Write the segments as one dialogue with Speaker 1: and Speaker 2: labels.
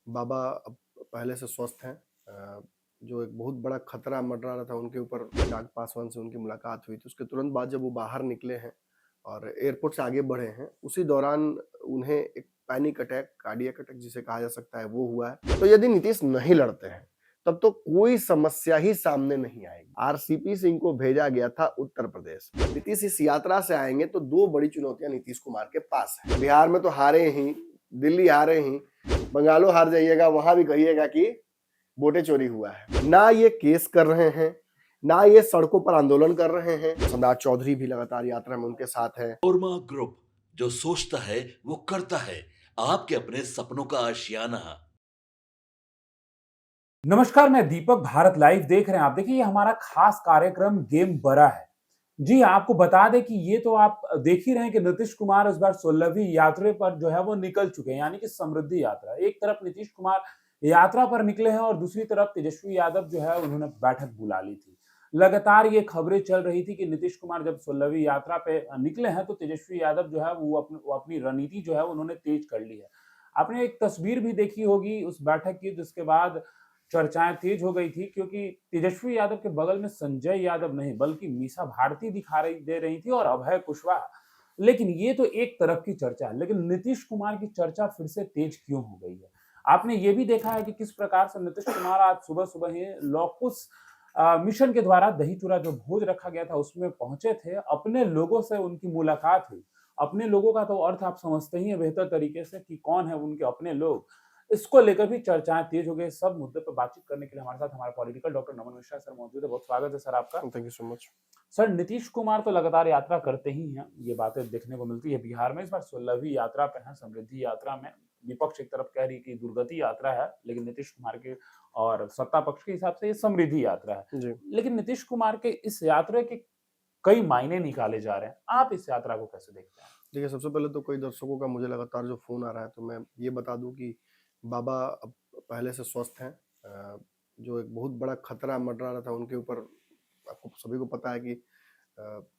Speaker 1: बाबा अब पहले से स्वस्थ हैं। जो एक बहुत बड़ा खतरा मंडरा रहा था उनके ऊपर, चिराग पासवान से उनकी मुलाकात हुई थी। उसके तुरंत बाद जब वो बाहर निकले हैं और एयरपोर्ट से आगे बढ़े हैं, उसी दौरान उन्हें एक पैनिक अटैक, कार्डियक अटैक जिसे कहा जा सकता है, वो हुआ है। तो यदि नीतीश नहीं लड़ते हैं, तब तो कोई समस्या ही सामने नहीं आएगी। आरसीपी सिंह को भेजा गया था उत्तर प्रदेश। नीतीश इस यात्रा से आएंगे तो दो बड़ी चुनौतियां नीतीश कुमार के पास है। बिहार में तो हारे ही, दिल्ली हारे ही, बंगालो हार जाइएगा, वहां भी कहिएगा कि वोटें चोरी हुआ है। ना ये केस कर रहे हैं, ना ये सड़कों पर आंदोलन कर रहे हैं। सम्राट चौधरी भी लगातार यात्रा में उनके साथ है।
Speaker 2: ओरमा ग्रुप, जो सोचता है वो करता है। आपके अपने सपनों का आशियाना।
Speaker 3: नमस्कार, मैं दीपक। भारत लाइव देख रहे हैं आप। देखिए, ये हमारा खास कार्यक्रम गेम बड़ा है। जी, आपको बता दें कि ये तो आप देख ही रहे हैं कि नीतीश कुमार इस बार 16वीं यात्रा पर जो है वो निकल चुके हैं, यानी कि समृद्धि यात्रा। एक तरफ नीतीश कुमार यात्रा पर निकले हैं और दूसरी तरफ तेजस्वी यादव जो है उन्होंने बैठक बुला ली थी। लगातार ये खबरें चल रही थी कि नीतीश कुमार जब 16वीं यात्रा पे निकले हैं तो तेजस्वी यादव जो है वो अपनी रणनीति जो है उन्होंने तेज कर ली है। आपने एक तस्वीर भी देखी होगी उस बैठक की, जिसके बाद चर्चाएं तेज हो गई थी, क्योंकि तेजस्वी यादव के बगल में संजय यादव नहीं बल्कि मीसा भारती दिखा दे रही थी और अभय कुशवाहा। लेकिन ये तो एक तरफ की चर्चा है, लेकिन नीतीश कुमार की चर्चा फिर से तेज क्यों हो गई है? आपने ये भी देखा है कि किस प्रकार से नीतीश कुमार आज सुबह सुबह ही लॉकुस मिशन के द्वारा दही चूड़ा जो भोज रखा गया था उसमें पहुंचे थे, अपने लोगों से उनकी मुलाकात हुई। अपने लोगों का तो अर्थ आप समझते ही हैं बेहतर तरीके से कि कौन है उनके अपने लोग। इसको लेकर भी चर्चाएं तेज हो गई। सब मुद्दे पर बातचीत करने के लिए हमारे साथ हमारे पॉलिटिकल डॉक्टर नमन मिश्रा सर मौजूद है। बहुत स्वागत है सर आपका।
Speaker 1: Thank you so much.
Speaker 3: Sir, Nitish Kumar तो लगातार यात्रा करते ही हैं, ये बातें देखने को मिलती है बिहार में। इस बार 16वीं यात्रा पे हैं, समृद्धि यात्रा में। विपक्ष एक तरफ कह रही कि दुर्गति यात्रा है, लेकिन नीतीश कुमार के और सत्ता पक्ष के हिसाब से ये समृद्धि यात्रा है।
Speaker 1: जी,
Speaker 3: लेकिन नीतीश कुमार के इस यात्रा के कई मायने निकाले जा रहे हैं। आप इस यात्रा को कैसे देखते हैं?
Speaker 1: देखिए, सबसे पहले तो कई दर्शकों का मुझे लगातार जो फ़ोन आ रहा है, तो मैं ये बता दूँ कि बाबा अब पहले से स्वस्थ हैं। जो एक बहुत बड़ा खतरा मंडरा रहा था उनके ऊपर, आपको सभी को पता है कि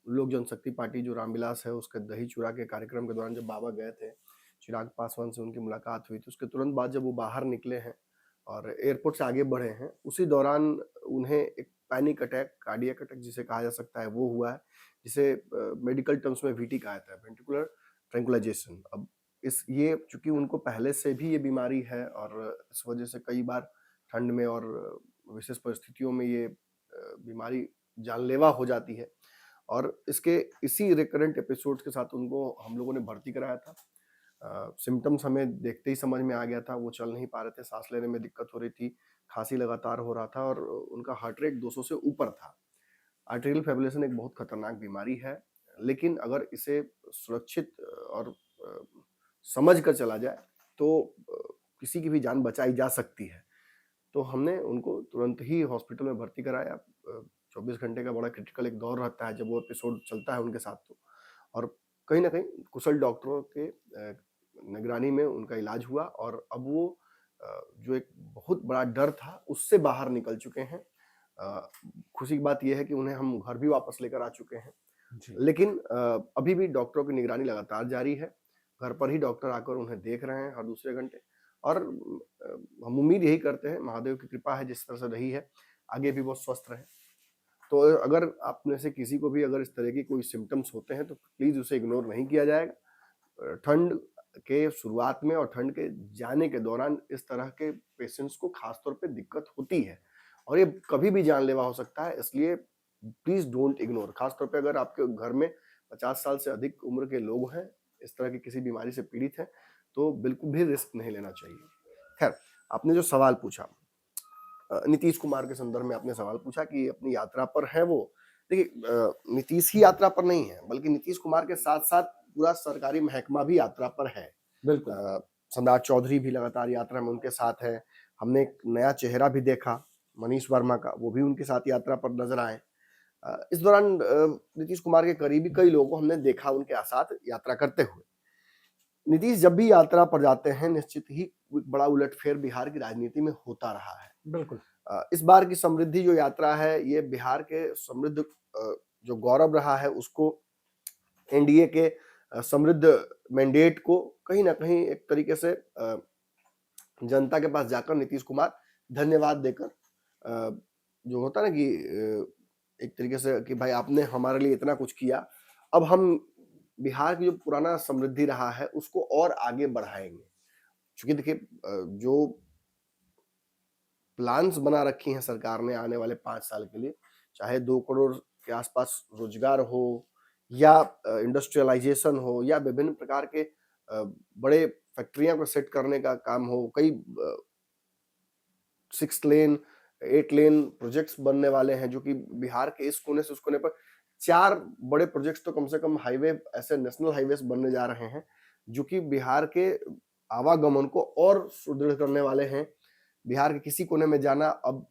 Speaker 1: लोक जनशक्ति पार्टी जो रामविलास है, उसके दही चूड़ा के कार्यक्रम के दौरान जब बाबा गए थे, चिराग पासवान से उनकी मुलाकात हुई थी। उसके तुरंत बाद जब वो बाहर निकले हैं और एयरपोर्ट से आगे बढ़े हैं, उसी दौरान उन्हें एक पैनिक अटैक, कार्डियक अटैक जिसे कहा जा सकता है, वो हुआ है। जिसे मेडिकल टर्म्स में वीटी कहा जाता है, वेंट्रिकुलर ट्रैंक्विलाइजेशन। अब इस ये चूँकि उनको पहले से भी ये बीमारी है और इस वजह से कई बार ठंड में और विशेष परिस्थितियों में ये बीमारी जानलेवा हो जाती है। और इसके इसी रिकरेंट एपिसोड्स के साथ उनको हम लोगों ने भर्ती कराया था। सिम्पटम्स हमें देखते ही समझ में आ गया था, वो चल नहीं पा रहे थे, सांस लेने में दिक्कत हो रही थी, खांसी लगातार हो रहा था और उनका हार्ट रेट 200 से ऊपर था। आर्टेरियल फाइब्रिलेशन एक बहुत खतरनाक बीमारी है, लेकिन अगर इसे सुरक्षित और अ, समझ कर चला जाए तो किसी की भी जान बचाई जा सकती है। तो हमने उनको तुरंत ही हॉस्पिटल में भर्ती कराया। 24 घंटे का बड़ा क्रिटिकल एक दौर रहता है जब वो एपिसोड चलता है उनके साथ तो। और कहीं न कहीं कुशल डॉक्टरों के निगरानी में उनका इलाज हुआ और अब वो जो एक बहुत बड़ा डर था उससे बाहर निकल चुके हैं। अ, खुशी की बात ये है कि उन्हें हम घर भी वापस लेकर आ चुके हैं।
Speaker 3: जी।
Speaker 1: लेकिन अभी भी डॉक्टरों की निगरानी लगातार जारी है। घर पर ही डॉक्टर आकर उन्हें देख रहे हैं हर दूसरे घंटे और हम उम्मीद यही करते हैं, महादेव की कृपा है जिस तरह से रही है, आगे भी वो स्वस्थ रहें। तो अगर आप में से किसी को भी अगर इस तरह की कोई सिम्पटम्स होते हैं तो प्लीज़ उसे इग्नोर नहीं किया जाएगा। ठंड के शुरुआत में और ठंड के जाने के दौरान इस तरह के पेशेंट्स को खास तौर पे दिक्कत होती है और ये कभी भी जानलेवा हो सकता है, इसलिए प्लीज़ डोंट इग्नोर। खास तौर पे अगर आपके घर में 50 साल से अधिक उम्र के लोग हैं, इस तरह की किसी बीमारी से पीड़ित हैं, तो बिल्कुल भी रिस्क नहीं लेना चाहिए। खैर, आपने जो सवाल पूछा, नीतीश कुमार के संदर्भ में आपने सवाल पूछा कि अपनी यात्रा पर हैं वो। देखिए, नीतीश ही यात्रा पर नहीं है, बल्कि नीतीश कुमार के साथ-साथ पूरा सरकारी महकमा भी यात्रा पर है।
Speaker 3: बिल्कुल।
Speaker 1: अ, सम्राट चौधरी भी लगातार यात्रा में उनके साथ हैं। हमने एक नया चेहरा भी देखा, मनीष वर्मा का, वो भी उनके साथ यात्रा पर नज़र आए। इस दौरान नीतीश कुमार के करीबी कई लोगों को हमने देखा उनके साथ यात्रा करते हुए। नीतीश जब भी यात्रा पर जाते हैं, निश्चित ही एक बड़ा उलटफेर बिहार की राजनीति में होता रहा है।
Speaker 3: बिल्कुल।
Speaker 1: इस बार की समृद्धि जो यात्रा है, ये बिहार के समृद्ध जो गौरव रहा है उसको, एनडीए के समृद्ध मैंडेट को कहीं न कहीं एक तरीके से जनता के पास जाकर नीतीश कुमार धन्यवाद देकर जो होता है ना कि एक तरीके से कि भाई आपने हमारे लिए इतना कुछ किया, अब हम बिहार की जो पुराना समृद्धि रहा है उसको और आगे बढ़ाएंगे। क्योंकि देखिए जो प्लान्स बना रखी हैं सरकार ने आने वाले 5 साल के लिए, चाहे 2 करोड़ के आसपास रोजगार हो या इंडस्ट्रियलाइजेशन हो या विभिन्न प्रकार के बड़े फैक्ट्रियां को सेट करने का काम हो, कई 6 लेन 8 लेन प्रोजेक्ट्स बनने वाले हैं जो कि बिहार के इस कोने से उस कोने पर 4 बड़े प्रोजेक्ट्स तो कम से कम हाईवे ऐसे नेशनल हाईवेज बनने जा रहे हैं जो कि बिहार के आवागमन को और सुदृढ़ करने वाले हैं। बिहार के किसी कोने में जाना अब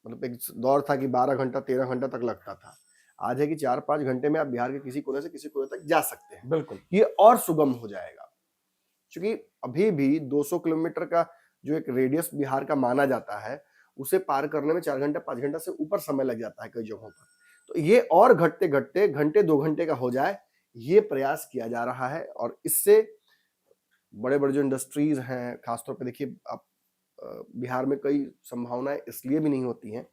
Speaker 1: मतलब एक दौर था कि 12 घंटा 13 घंटा तक लगता था, आज है कि 4-5 घंटे में आप बिहार के किसी कोने से किसी कोने तक जा सकते हैं।
Speaker 3: बिल्कुल
Speaker 1: ये और सुगम हो जाएगा क्योंकि अभी भी 200 किलोमीटर का जो एक रेडियस बिहार का माना जाता है उसे पार करने में 4 घंटा 5 घंटा से ऊपर समय लग जाता है कई जगहों पर। तो ये और घटते घटते घंटे 2 घंटे का हो जाए, ये प्रयास किया जा रहा है और इससे बड़े बड़े जो इंडस्ट्रीज हैं, खासतौर पर देखिए आप बिहार में कई संभावनाएं इसलिए भी नहीं होती हैं,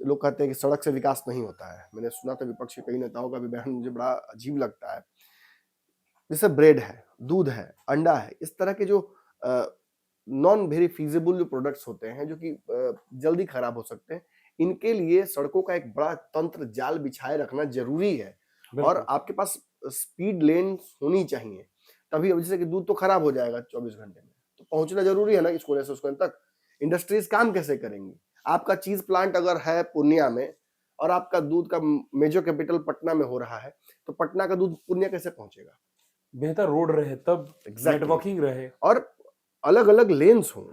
Speaker 1: लोग कहते हैं कि सड़क से विकास नहीं होता है। मैंने सुना था विपक्ष के कई नेताओं का भी बयान, मुझे बड़ा अजीब लगता है। जैसे ब्रेड है, दूध है, अंडा है, इस तरह के जो नॉन वेरी फीजिबल जो प्रोडक्ट्स होते हैं जो कि जल्दी खराब हो सकते हैं, इनके लिए सड़कों का एक बड़ा तंत्र जाल बिछाए रखना जरूरी है और आपके पास स्पीड लेन होनी चाहिए। तभी अब जैसे कि दूध तो खराब हो जाएगा 24 घंटे में, तो पहुंचना जरूरी है ना इस कोने से उस कोने तक। इंडस्ट्रीज काम कैसे करेंगी? आपका चीज प्लांट अगर है पूर्णिया में और आपका दूध का मेजर कैपिटल पटना में हो रहा है, तो पटना का दूध पूर्णिया कैसे पहुंचेगा?
Speaker 3: बेहतर रोड रहे तब नेटवर्किंग रहे
Speaker 1: और अलग अलग लेन्स हो,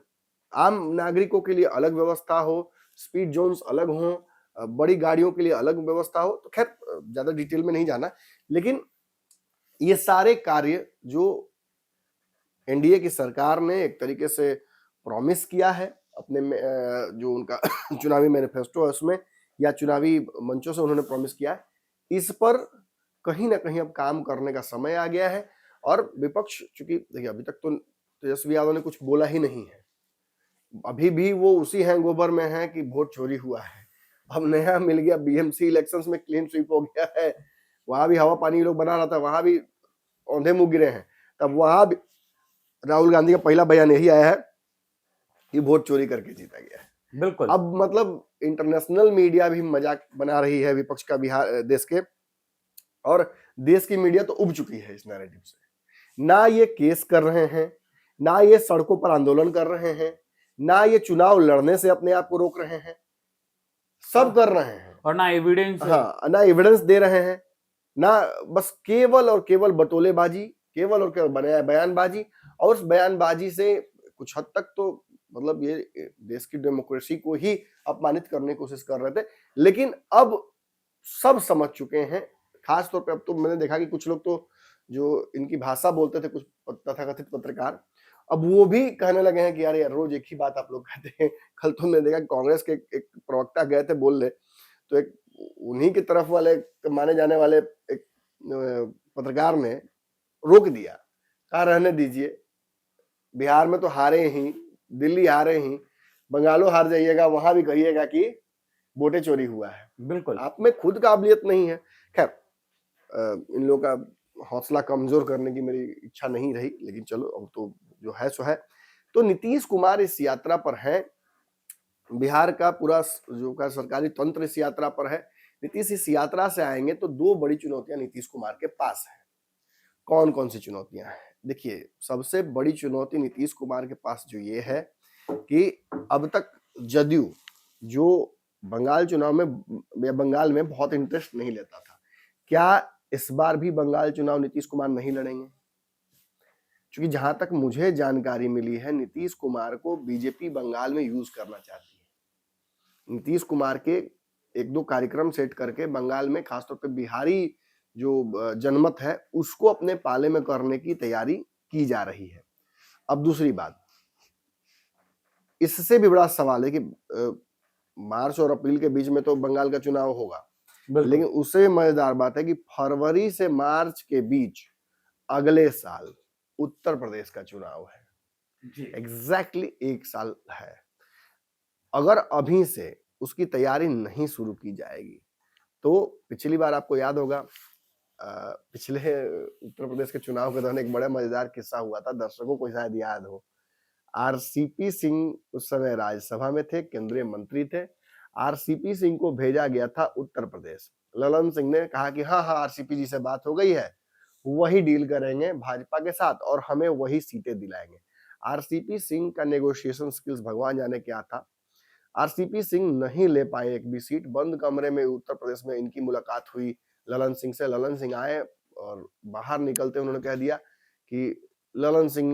Speaker 1: आम नागरिकों के लिए अलग व्यवस्था हो, स्पीड जोन्स अलग हो, बड़ी गाड़ियों के लिए अलग व्यवस्था हो। तो खैर ज्यादा डिटेल में नहीं जाना, लेकिन ये सारे कार्य जो एनडीए की सरकार ने एक तरीके से प्रॉमिस किया है अपने जो उनका चुनावी मैनिफेस्टो है उसमें या चुनावी मंचों से उन्होंने प्रॉमिस किया है, इस पर कहीं ना कहीं अब काम करने का समय आ गया है। और विपक्ष चूंकि देखिए अभी तक तो तेजस्वी यादव ने कुछ बोला ही नहीं है, अभी भी वो उसी हैंगओवर में है कि वोट चोरी हुआ है। अब नया मिल गया, बीएमसी इलेक्शंस में क्लीन स्वीप हो गया है, वहां भी हवा पानी लोग बना रहा था, वहां भी औंधे मुंह गिरे हैं। तब वहां भी राहुल गांधी का पहला बयान यही आया है कि वोट चोरी करके जीता गया है।
Speaker 3: बिल्कुल
Speaker 1: अब मतलब इंटरनेशनल मीडिया भी मजाक बना रही है विपक्ष का बिहार देश के, और देश की मीडिया तो उब चुकी है इस नैरेटिव से। ना ये केस कर रहे हैं, ना ये सड़कों पर आंदोलन कर रहे हैं, ना ये चुनाव लड़ने से अपने आप को रोक रहे हैं, सब कर रहे हैं
Speaker 3: और ना एविडेंस,
Speaker 1: हाँ ना एविडेंस दे रहे हैं, ना बस केवल और केवल बतौलेबाजी, केवल और केवल बयानबाजी। और उस बयानबाजी से कुछ हद तक तो मतलब ये देश की डेमोक्रेसी को ही अपमानित करने की कोशिश कर रहे थे। लेकिन अब सब समझ चुके हैं, खास तौर पे अब तो मैंने देखा कि कुछ लोग तो जो इनकी भाषा बोलते थे, कुछ तथाकथित पत्रकार, अब वो भी कहने लगे हैं कि यार रोज एक ही बात आप लोग कहते हैं। कल तो मैंने देखा कांग्रेस के एक प्रवक्ता गए थे बोलने, तो एक उन्हीं की तरफ वाले माने जाने वाले एक पत्रकार ने रोक दिया, कहा रहने दीजिए, बिहार में तो हारे ही, दिल्ली हारे ही, बंगालो हार जाइएगा, वहां भी कहिएगा कि वोटें चोरी हुआ है।
Speaker 3: बिल्कुल
Speaker 1: आप में खुद काबिलियत नहीं है। खैर इन लोगों का हौसला कमजोर करने की मेरी इच्छा नहीं रही, लेकिन चलो अब तो जो है सो है। तो नीतीश कुमार इस यात्रा पर है, बिहार का पूरा जो का सरकारी तंत्र इस यात्रा पर है। नीतीश इस यात्रा से आएंगे तो 2 बड़ी चुनौतियां नीतीश कुमार के पास है। कौन कौन सी चुनौतियां हैं? देखिए सबसे बड़ी चुनौती नीतीश कुमार के पास जो ये है कि अब तक जदयू जो बंगाल चुनाव में या बंगाल में बहुत इंटरेस्ट नहीं लेता था, क्या इस बार भी बंगाल चुनाव नीतीश कुमार नहीं लड़ेंगे? क्योंकि जहां तक मुझे जानकारी मिली है, नीतीश कुमार को बीजेपी बंगाल में यूज करना चाहती है। नीतीश कुमार के 1-2 कार्यक्रम सेट करके बंगाल में, खासतौर पे बिहारी जो जनमत है उसको अपने पाले में करने की तैयारी की जा रही है। अब दूसरी बात, इससे भी बड़ा सवाल है कि मार्च और अप्रैल के बीच में तो बंगाल का चुनाव होगा, लेकिन उससे मजेदार बात है कि फरवरी से मार्च के बीच अगले साल उत्तर प्रदेश का चुनाव है।
Speaker 3: जी।
Speaker 1: एग्जैक्टली 1 साल है। अगर अभी से उसकी तैयारी नहीं शुरू की जाएगी तो पिछली बार आपको याद होगा, पिछले उत्तर प्रदेश के चुनाव के दौरान एक बड़ा मजेदार किस्सा हुआ था, दर्शकों को शायद याद हो। आरसीपी सिंह उस समय राज्यसभा में थे, केंद्रीय मंत्री थे। आरसीपी सिंह को भेजा गया था उत्तर प्रदेश। ललन सिंह ने कहा कि हाँ हाँ आरसीपी जी से बात हो गई है, वही डील करेंगे भाजपा के साथ और हमें वही सीटें दिलाएंगे। आरसीपी सिंह का नेगोशिएशन स्किल्स भगवान जाने क्या था। आरसीपी सिंह नहीं ले पाए एक भी सीट। बंद कमरे में उत्तर प्रदेश में इनकी मुलाकात हुई ललन सिंह से। ललन सिंह आए और बाहर निकलते उन्होंने कह दिया कि ललन सिंह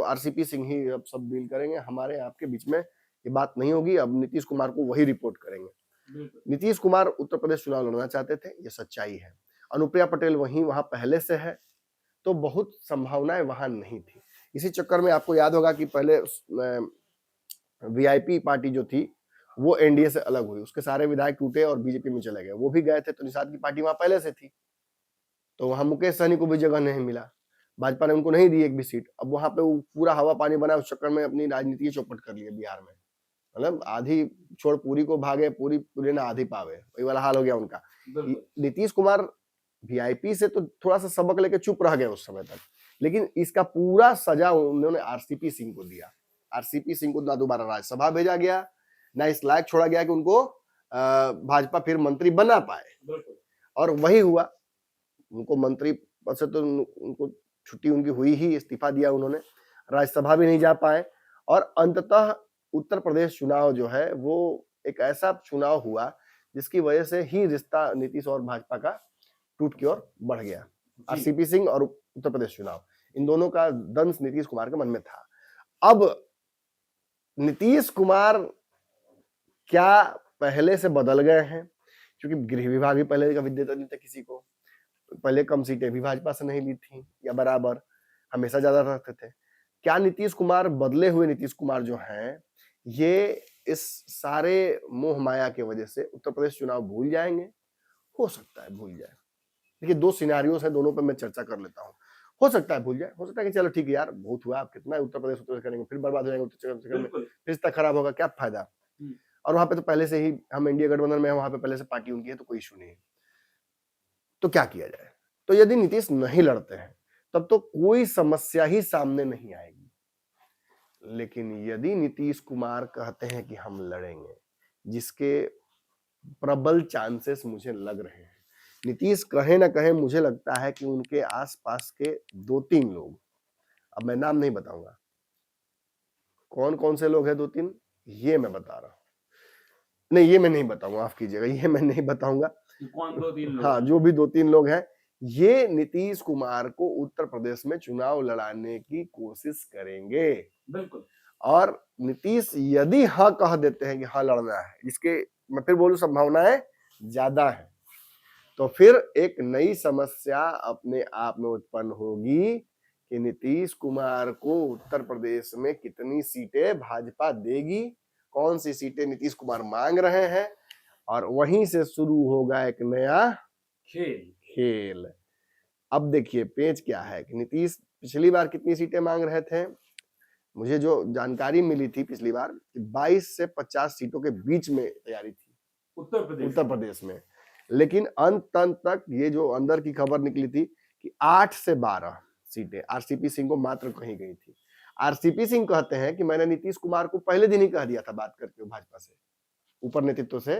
Speaker 1: आरसीपी सिंह ही अब सब डील करेंगे, हमारे आपके बीच में ये बात नहीं होगी, अब नीतीश कुमार को वही रिपोर्ट करेंगे। नीतीश कुमार उत्तर प्रदेश चुनाव लड़ना चाहते थे, ये सच्चाई है। अनुप्रिया पटेल वहां पहले से है, तो बहुत संभावनाएं वहां नहीं थी। इसी चक्कर में आपको याद होगा कि पहले वीआईपी पार्टी जो थी वो एनडीए से अलग हुई, उसके सारे विधायक टूटे और बीजेपी में चले गए। वो भी गए थे तो निषाद की पार्टी वहां पहले से थी, तो वहां मुकेश सहनी को भी जगह नहीं मिला, भाजपा ने उनको नहीं दी एक भी सीट। अब वहां पे वो पूरा हवा पानी बना, उस चक्कर में अपनी राजनीति चौपट कर लिए बिहार में। मतलब आधी छोड़ पूरी को भागे, पूरी पूरी ना आधी पावे, वही वाला हाल हो गया उनका। नीतीश कुमार वीआईपी से तो थोड़ा सा सबक लेके चुप रह गए उस समय तक, लेकिन इसका पूरा सजा उन्होंने आरसीपी सिंह को दिया। आरसीपी सिंह को ना दोबारा राज्यसभा भेजा गया, ना इस लायक छोड़ा गया कि उनको भाजपा फिर मंत्री बना पाए, और वही हुआ। उनको मंत्री पद से तो उनको छुट्टी उनकी हुई ही, इस्तीफा दिया उन्होंने, राज्यसभा भी नहीं जा पाए। और अंततः उत्तर प्रदेश चुनाव जो है वो एक ऐसा चुनाव हुआ जिसकी वजह से ही रिश्ता नीतीश और भाजपा का टूट की ओर बढ़ गया। आरसीपी सिंह और उत्तर प्रदेश चुनाव, इन दोनों का दंश नीतीश कुमार के मन में था। अब नीतीश कुमार क्या पहले से बदल गए हैं? क्योंकि गृह विभाग भी पहले का विद्यता नहीं था किसी को, पहले कम सीटें भी भाजपा से नहीं ली थी या बराबर, हमेशा ज्यादा रखते थे। क्या नीतीश कुमार, बदले हुए नीतीश कुमार जो हैं, ये इस सारे मोह माया की वजह से उत्तर प्रदेश चुनाव भूल जाएंगे? हो सकता है भूल जाए। देखिए दो सिनेरियोस है, दोनों पे मैं चर्चा कर लेता हूँ। हो सकता है भूल जाए, हो सकता है कि चलो ठीक है यार बहुत हुआ, आप कितना उत्तर प्रदेश करेंगे, फिर बर्बाद हो जाएंगे उत्तर प्रदेश में, फिर रिश्ता खराब होगा, क्या फायदा। और वहां पे तो पहले से ही हम इंडिया गठबंधन में, वहां पे पहले से पार्टी उनकी है, तो कोई इशू नहीं है। तो क्या किया जाए? तो यदि नीतीश नहीं लड़ते हैं तब तो कोई समस्या ही सामने नहीं आएगी। लेकिन यदि नीतीश कुमार कहते हैं कि हम लड़ेंगे, जिसके प्रबल चांसेस मुझे लग रहे हैं, नीतीश कहे ना कहे, मुझे लगता है कि उनके आसपास के 2-3 लोग, अब मैं नाम नहीं बताऊंगा कौन कौन से लोग हैं, 2-3 ये मैं बता रहा हूं, नहीं ये मैं नहीं बताऊंगा, माफ कीजिएगा, ये मैं नहीं बताऊंगा
Speaker 3: कौन 2-3 लोग?
Speaker 1: हाँ, जो भी 2-3 लोग हैं, ये नीतीश कुमार को उत्तर प्रदेश में चुनाव लड़ाने की कोशिश करेंगे।
Speaker 3: बिल्कुल।
Speaker 1: और नीतीश यदि हाँ कह देते हैं कि हाँ लड़ना है, जिसके मैं फिर बोलूं संभावनाएं ज्यादा है, तो फिर एक नई समस्या अपने आप में उत्पन्न होगी कि नीतीश कुमार को उत्तर प्रदेश में कितनी सीटें भाजपा देगी, कौन सी सीटें नीतीश कुमार मांग रहे हैं, और वहीं से शुरू होगा एक नया खेल। अब देखिए पेच क्या है कि नीतीश पिछली बार कितनी सीटें मांग रहे थे, मुझे जो जानकारी मिली थी पिछली बार 22 से 50 सीटों के बीच में तैयारी थी उत्तर प्रदेश में। लेकिन अंत तक ये जो अंदर की खबर निकली थी कि 8 से 12 सीटें आरसीपी सिंह को मात्र कही गई थी। आरसीपी सिंह कहते हैं कि मैंने नीतीश कुमार को पहले दिन ही कह दिया था बात करके भाजपा से, ऊपर नेतृत्व से,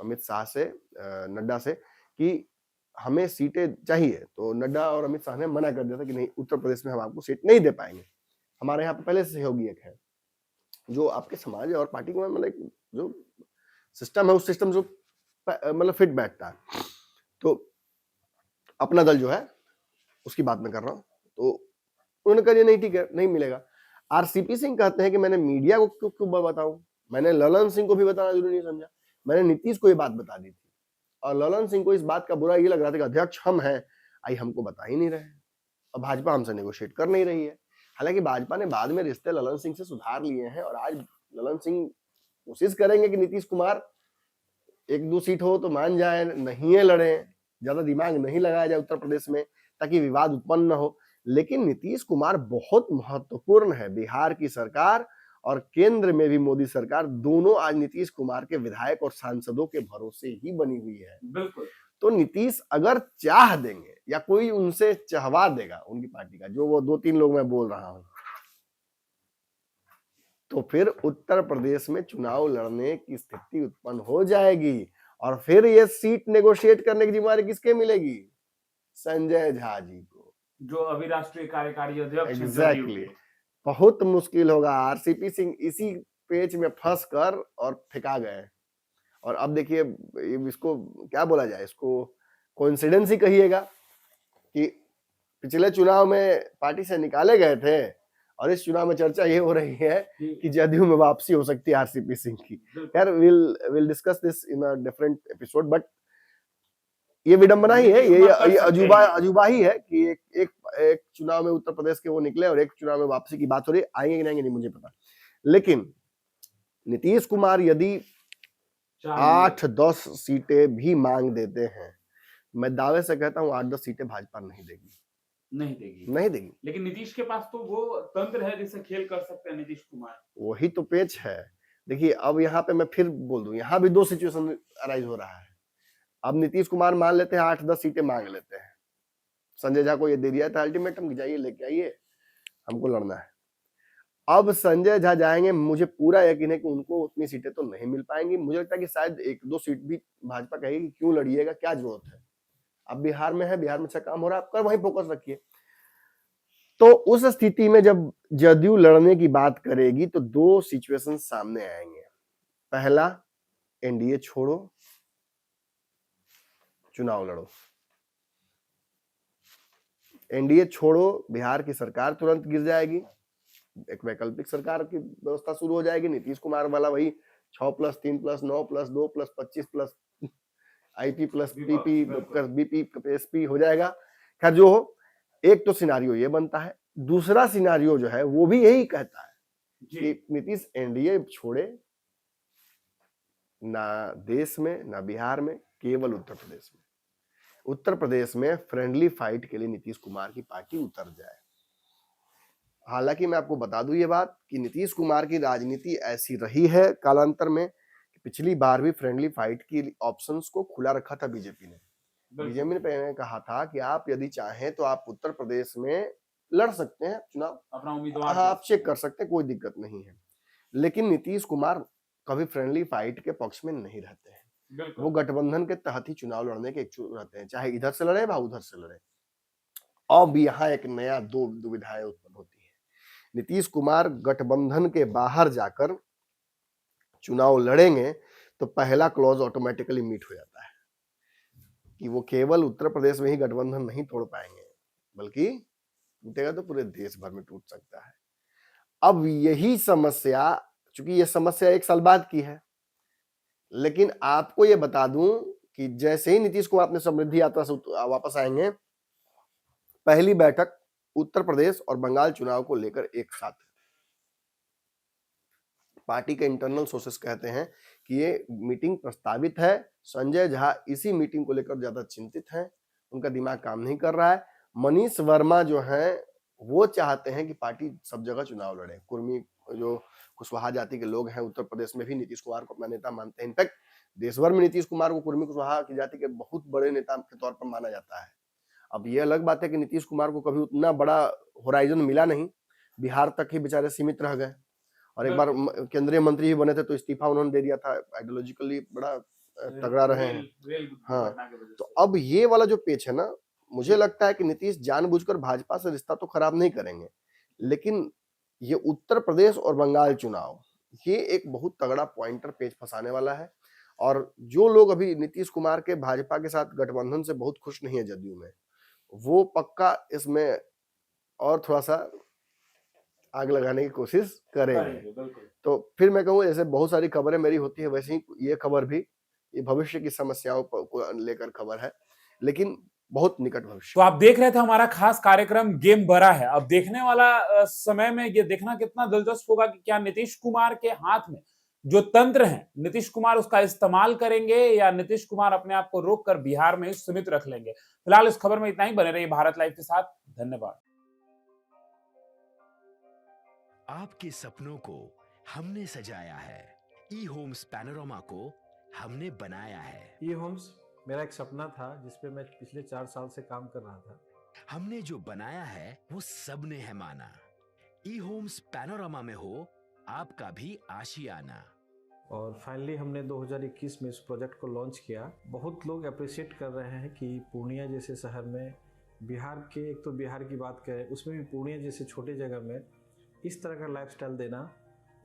Speaker 1: अमित शाह से, नड्डा से, कि हमें सीटें चाहिए। तो नड्डा और अमित शाह ने मना कर दिया था कि नहीं, उत्तर प्रदेश में हम आपको सीट नहीं दे पाएंगे, हमारे यहाँ पे पहले से सहयोगी एक है जो आपके समाज और पार्टी को मतलब जो सिस्टम है, उस सिस्टम जो मतलब फिट बैठता है, तो अपना दल जो है उसकी बात मैं कर रहा हूँ। तो उन्होंने कहा नहीं ठीक है, नहीं मिलेगा। आरसीपी सिंह कहते हैं कि मैंने मीडिया को क्यों बताऊं, मैंने ललन सिंह को भी बताना जरूरी नहीं समझा, मैंने नीतीश को ये बात बता दी थी, और ललन सिंह को इस बात का बुरा ये लग रहा था कि अध्यक्ष हम हैं, आई हमको बता ही नहीं रहे, और भाजपा हमसे नेगोशिएट कर नहीं रही है। हालांकि भाजपा ने बाद में रिश्ते ललन सिंह से सुधार लिए हैं, और आज ललन सिंह कोशिश करेंगे कि नीतीश कुमार 1-2 सीट हो तो मान जाए, नहीं है लड़े, ज्यादा दिमाग नहीं लगाया जाए उत्तर प्रदेश में ताकि विवाद उत्पन्न न हो। लेकिन नीतीश कुमार बहुत महत्वपूर्ण है। बिहार की सरकार और केंद्र में भी मोदी सरकार दोनों आज नीतीश कुमार के विधायक और सांसदों के भरोसे ही बनी हुई है।
Speaker 3: बिल्कुल।
Speaker 1: तो नीतीश अगर चाह देंगे या कोई उनसे चाहवा देगा उनकी पार्टी का, जो वो 2-3 लोग मैं बोल रहा हूं, तो फिर उत्तर प्रदेश में चुनाव लड़ने की स्थिति उत्पन्न हो जाएगी और फिर ये सीट नेगोशिएट करने की जिम्मेदारी किसके मिलेगी? संजय झा जी को।
Speaker 3: जो अभी राष्ट्रीय कार्यकारी अध्यक्ष हैं
Speaker 1: एग्जैक्टली
Speaker 3: जदयू के।
Speaker 1: बहुत मुश्किल होगा। आरसीपी सिंह इसी पेच में फंस कर और फेंका गए। और अब देखिए इसको क्या बोला जाए, इसको कोइंसिडेंस ही कहिएगा कि पिछले चुनाव में पार्टी से निकाले गए थे और इस चुनाव में चर्चा ये हो रही है कि जदयू में वापसी हो सकती है आरसीपी सिंह की। यार will discuss this in a different episode, but ये विडंबना ही है, ये अजूबा ही है कि एक चुनाव में उत्तर प्रदेश के वो निकले और एक चुनाव में वापसी की बात हो रही है। आएंगे कि नहीं मुझे पता, लेकिन नीतीश कुमार यदि 8-10 सीटें भी मांग देते हैं, मैं दावे से कहता हूं 8-10 सीटें भाजपा नहीं देगी।
Speaker 3: लेकिन नीतीश के पास तो वो तंत्र है जिससे खेल कर सकते हैं नीतीश कुमार।
Speaker 1: वही तो पेच है। देखिए अब यहाँ पे मैं फिर बोल दूं, यहाँ भी 2 सिचुएशन अराइज हो रहा है। अब नीतीश कुमार मान लेते हैं 8-10 सीटें मांग लेते हैं, संजय झा को ये दे दिया था अल्टीमेटम कि जाइए लेके आइए, हमको लड़ना है। अब संजय झा जाएंगे, मुझे पूरा यकीन है कि उनको उतनी सीटें तो नहीं मिल पाएंगी। मुझे लगता है कि शायद 1-2 सीट भी भाजपा कहेगी क्यों लड़िएगा, क्या जरूरत है, अब बिहार में है, बिहार में अच्छा काम हो रहा है, आप कर वहीं फोकस रखिए। तो उस स्थिति में जब जदयू लड़ने की बात करेगी तो 2 सिचुएशन सामने आएंगे। पहला, एनडीए छोड़ो, चुनाव लड़ो। एनडीए छोड़ो, बिहार की सरकार तुरंत गिर जाएगी, एक वैकल्पिक सरकार की व्यवस्था शुरू हो जाएगी। नीतीश कुमार वाला वही 6+3+9+2+25+ IP+PP BP SP हो जाएगा। खैर जो हो, एक तो सिनारियो ये बनता है। दूसरा सिनारियो जो है वो भी यही कहता है कि नीतीश एनडीए छोड़े, ना देश में ना बिहार में, केवल उत्तर प्रदेश में। उत्तर प्रदेश में फ्रेंडली फाइट के लिए नीतीश कुमार की पार्टी उतर जाए। हालांकि मैं आपको बता दूं ये बात कि नीतीश कुमार की राजनीति ऐसी रही है कालांतर में कि पिछली बार भी फ्रेंडली फाइट की ऑप्शंस को खुला रखा था बीजेपी ने। बीजेपी ने कहा था कि आप यदि चाहें तो आप उत्तर प्रदेश में लड़ सकते हैं चुनाव,
Speaker 3: अपना उम्मीदवार
Speaker 1: आप चेक कर सकते हैं, कोई दिक्कत नहीं है। लेकिन नीतीश कुमार कभी फ्रेंडली फाइट के पक्ष में नहीं रहते हैं। वो गठबंधन के तहत ही चुनाव लड़ने के इच्छुक रहते हैं, चाहे इधर से लड़े या उधर से लड़े। अब यहाँ एक नया दो दुविधाएं उत्पन्न होती है। नीतीश कुमार गठबंधन के बाहर जाकर चुनाव लड़ेंगे तो पहला क्लॉज ऑटोमेटिकली मीट हो जाता है कि वो केवल उत्तर प्रदेश में ही गठबंधन नहीं तोड़ पाएंगे, बल्कि टूटेगा तो पूरे देश भर में टूट सकता है। अब यही समस्या, चूंकि ये समस्या 1 साल बाद की है, लेकिन आपको ये बता दूं कि जैसे ही नीतीश कुमार अपने समृद्धि यात्रा से वापस आएंगे, पहली बैठक उत्तर प्रदेश और बंगाल चुनाव को लेकर एक साथ। पार्टी के इंटरनल सोर्सेस कहते हैं कि ये मीटिंग प्रस्तावित है। संजय झा इसी मीटिंग को लेकर ज्यादा चिंतित हैं, उनका दिमाग काम नहीं कर रहा है। मनीष वर्मा जो हैं वो चाहते हैं कि पार्टी सब जगह चुनाव लड़े। कुर्मी जो कुशवाहा जाति के लोग हैं उत्तर प्रदेश में भी नीतीश कुमार को अपना नेता मानते हैं। इनफैक्ट देश भर में नीतीश कुमार को कुर्मी कुशवाहा की जाति के बहुत बड़े नेता के तौर पर माना जाता है। अब ये अलग बात है कि नीतीश कुमार को कभी उतना बड़ा होराइजन मिला नहीं, बिहार तक ही बेचारे सीमित रह गए और एक बार केंद्रीय मंत्री ही बने थे तो इस्तीफा उन्होंने दे दिया था। आइडियोलॉजिकली बड़ा तगड़ा रहे हैं। हाँ, तो अब ये वाला जो पेच है ना, मुझे लगता है कि नीतीश जानबूझकर भाजपा से रिश्ता तो खराब नहीं करेंगे, लेकिन ये उत्तर प्रदेश और बंगाल चुनाव ये एक बहुत तगड़ा पॉइंटर पेच फंसाने वाला है। और जो लोग अभी नीतीश कुमार के भाजपा के साथ गठबंधन से बहुत खुश नहीं है जदयू में, वो पक्का इसमें और थोड़ा सा आग लगाने की कोशिश करेंगे। तो फिर मैं कहूँ जैसे बहुत सारी खबरें मेरी होती है, वैसे ही ये खबर भी ये भविष्य की समस्याओं को लेकर खबर है, लेकिन बहुत निकट भविष्य।
Speaker 3: तो आप देख रहे थे हमारा खास कार्यक्रम गेम बड़ा है। अब देखने वाला समय में ये देखना कितना दिलचस्प होगा कि क्या नीतीश कुमार के हाथ में जो तंत्र है, नीतीश कुमार उसका इस्तेमाल करेंगे या नीतीश कुमार अपने आप को रोक कर बिहार में सीमित रख लेंगे। फिलहाल इस खबर में इतना ही। बने रहिए भारत लाइव के साथ। धन्यवाद।
Speaker 4: आपके सपनों को हमने सजाया है, ई होम्स पैनोरमा को हमने बनाया है।
Speaker 5: ई होम्स मेरा एक सपना था जिस पे मैं पिछले 4 साल से काम कर रहा था।
Speaker 4: हमने जो बनाया है वो सबने है माना। ई होम्स पैनोरमा में हो आपका भी आशियाना।
Speaker 5: और फाइनली हमने 2021 में इस प्रोजेक्ट को लॉन्च किया। बहुत लोग अप्रिशिएट कर रहे हैं कि पूर्णिया जैसे शहर में, बिहार के, एक तो बिहार की बात करें उसमें भी पूर्णिया जैसे छोटे जगह में इस तरह का लाइफस्टाइल देना,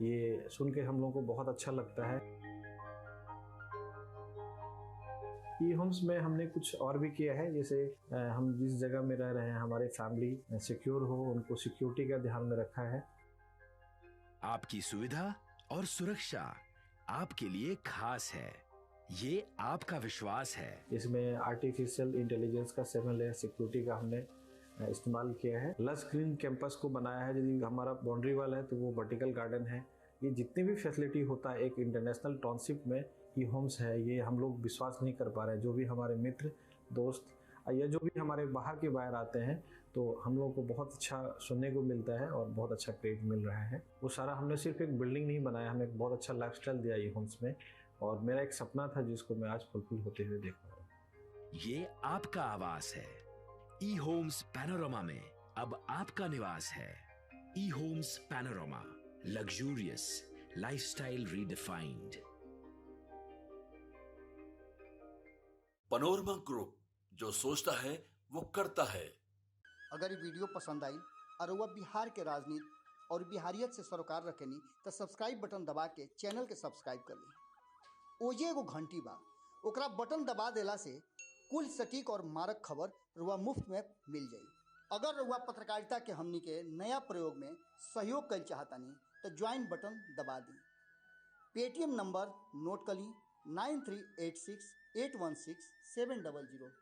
Speaker 5: ये सुन के हम लोगों को बहुत अच्छा लगता है। ई होम्स में हमने कुछ और भी किया है, जैसे हम जिस जगह में रह रहे हैं हमारे फैमिली सिक्योर हो, उनको सिक्योरिटी का ध्यान में रखा है।
Speaker 4: आपकी सुविधा और सुरक्षा आपके लिए खास है, ये आपका विश्वास है।
Speaker 5: इसमें आर्टिफिशियल इंटेलिजेंस का 7 लेयर सिक्योरिटी का हमने इस्तेमाल किया है। लस ग्रीन कैंपस को बनाया है। यदि हमारा बाउंड्री वाल है तो वो वर्टिकल गार्डन है। ये जितनी भी फैसिलिटी होता है एक इंटरनेशनल टाउनशिप में ई होम्स है, ये हम लोग विश्वास नहीं कर पा रहे हैं। जो भी हमारे मित्र दोस्त या जो भी हमारे बाहर के बाहर आते हैं तो हम लोगों को बहुत अच्छा सुनने को मिलता है और बहुत अच्छा क्रेडिट मिल रहा है। वो सारा हमने सिर्फ एक बिल्डिंग नहीं बनाया, हमें एक बहुत अच्छा लाइफस्टाइल दिया ई होम्स में, और मेरा एक सपना था जिसको मैं आज फुलफिल होते हुए देख रहा हूँ।
Speaker 4: ये आपका आवास है। ई होम्स पैनोरमा में अब आपका निवास है। E homes panorama, luxurious lifestyle redefined.
Speaker 2: Panorama group, जो सोचता है वो करता है।
Speaker 6: अगर ये वीडियो पसंद आई और वह बिहार के राजनीति और बिहारियत से सरोकार रखेनी तो सब्सक्राइब बटन दबा के चैनल के सब्सक्राइब कर ली। ओजे एगो घंटी बा, ओकरा बटन दबा देला से कुल सटीक और मारक खबर रुआ मुफ्त में मिल जाई। अगर रुआ पत्रकारिता के हमनी के नया प्रयोग में सहयोग कर चाहतानी तो ज्वाइन बटन दबा दी। पेटीएम नंबर नोट कर ली 9386816700।